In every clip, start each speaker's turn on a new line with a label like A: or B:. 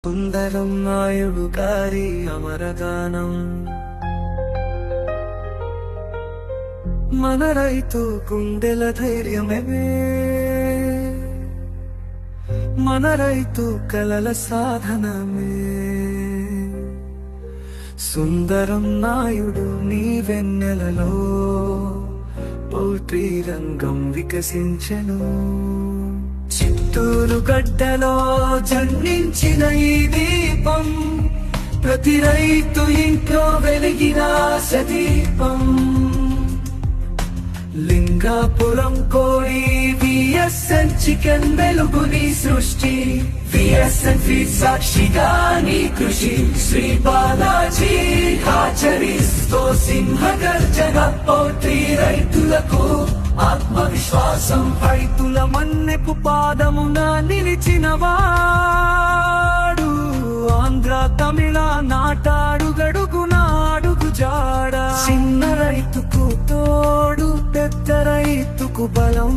A: సుందరం నాయుడు గారి అమరగానం మన రైతు గుండెల ధైర్యమే మన రైతు కలల సాధనమే సుందరం నాయుడు నీ వెన్నెలలో పౌల్ట్రీ రంగం వికసించెను చిత్తూరు గడ్డలో జన్మించిన ఈ దీపం ప్రతి రైతు ఇంట్లో వెలిగిన ఆశదీపం లింగాపురం కోడి విఎస్ఎన్ చికెన్ వెలుగుని సృష్టి విఎస్ఎన్ ఫీడ్ సాక్షిగా నీ కృషి శ్రీ బాలాజీ ఆచరిస్తో సింహ గర్జన పౌల్ట్రీ రైతులకు ఆత్మవిశ్వాసం రైతుల మన్నెపు పాదమున నిలిచినవాడు ఆంధ్ర తమిళ నాటాడు గడుగునాడుగు జాడ చిన్న రైతుకు తోడు పెద్ద రైతుకు బలం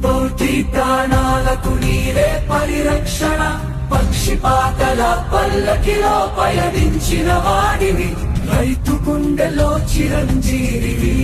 A: పౌల్ట్రీ ప్రాణాలకు నీరే పరిరక్షణ పక్షిపాతల పల్లకిలో పయనించిన వాడివి రైతు గుండెలో చిరంజీవి